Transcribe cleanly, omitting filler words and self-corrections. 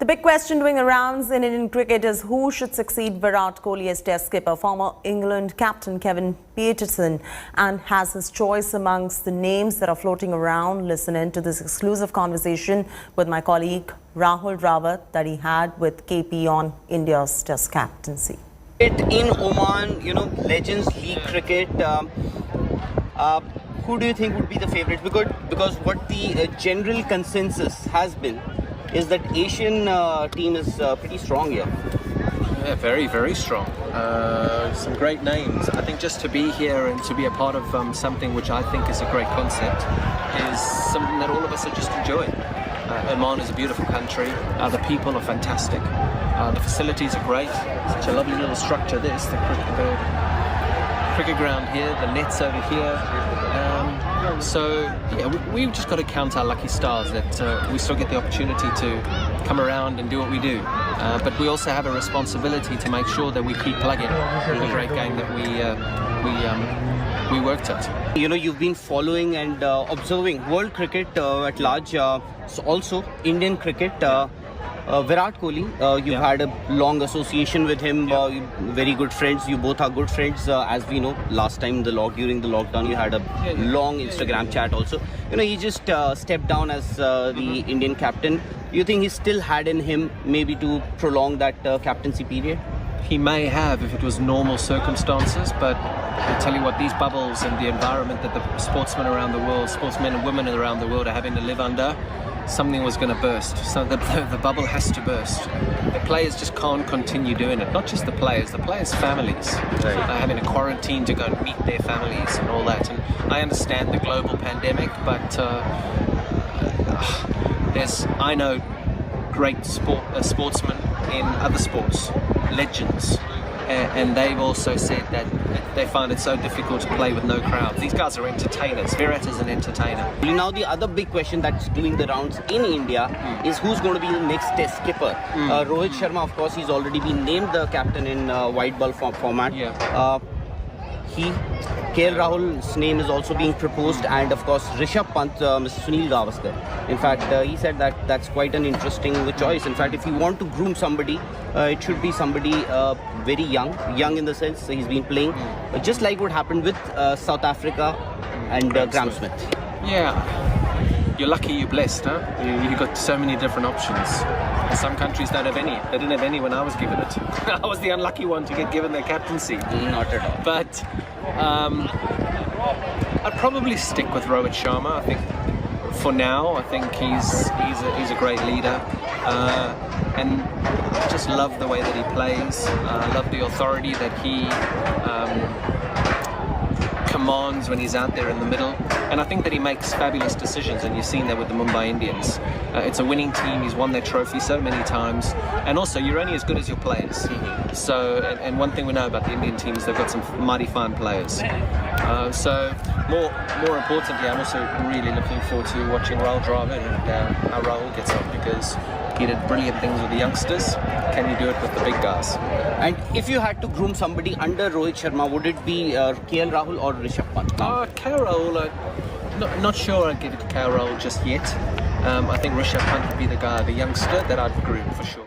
The big question doing the rounds in Indian cricket is who should succeed Virat Kohli as Test skipper. Former England captain Kevin Pietersen and has his choice amongst the names that are floating around. Listen in to this exclusive conversation with my colleague Rohit Sharma that he had with KP on India's Test captaincy. In Oman, Legends League cricket, who do you think would be the favourites? Because what the general consensus has been is that Asian team is pretty strong here. Yeah, very, very strong. Some great names. I think just to be here and to be a part of something which I think is a great concept is something that all of us are just enjoying. Oman is a beautiful country. The people are fantastic. The facilities are great. Such a lovely little structure. This, the cricket ground here, the nets over here. So yeah, we've just got to count our lucky stars that we still get the opportunity to come around and do what we do. But we also have a responsibility to make sure that we keep plugging the great game that we worked at. You've been following and observing world cricket at large, so also Indian cricket. Virat Kohli, you've had a long association with him, very good friends. You both are good friends, as we know. Last time during the lockdown, you had a long Instagram chat also. He just stepped down as the Indian captain. You think he still had in him maybe to prolong that captaincy period? He may have if it was normal circumstances, but I tell you what, these bubbles and the environment that the sportsmen around the world, sportsmen and women around the world are having to live under, something was going to burst. So the bubble has to burst. The players just can't continue doing it. Not just the players' families. Right. Having a quarantine to go and meet their families and all that. And I understand the global pandemic, but I know great sportsmen in other sports, legends, and they've also said that they find it so difficult to play with no crowds. These guys are entertainers. Virat is an entertainer. Now the other big question that's doing the rounds in India is who's going to be the next Test skipper. Rohit Sharma, of course, he's already been named the captain in white ball format. Yeah. KL Rahul's name is also being proposed, and of course Rishabh Pant, Mr. Sunil Gavaskar. In fact, he said that that's quite an interesting choice. In fact, if you want to groom somebody, it should be somebody very young in the sense he's been playing, just like what happened with South Africa and Graham Smith. Yeah, you're lucky, you're blessed, huh? You've got so many different options. Some countries don't have any. They didn't have any when I was given it. I was the unlucky one to get given the captaincy. Not at all. But I'd probably stick with Rohit Sharma. I think for now, I think he's a great leader, and I just love the way that he plays. I love the authority that he commands when he's out there in the middle, and I think that he makes fabulous decisions, and you've seen that with the Mumbai Indians. It's a winning team. He's won their trophy so many times, and also you're only as good as your players. So, and one thing we know about the Indian team is they've got some mighty fine players. So more importantly, I'm also really looking forward to watching Rahul Dravid and how Rahul gets on, because he did brilliant things with the youngsters. Can you do it with the big guys? And if you had to groom somebody under Rohit Sharma, would it be KL Rahul or Rishabh Pant? KL Rahul, not sure I'd give it to KL Rahul just yet. I think Rishabh Pant would be the guy, the youngster that I'd groom for sure.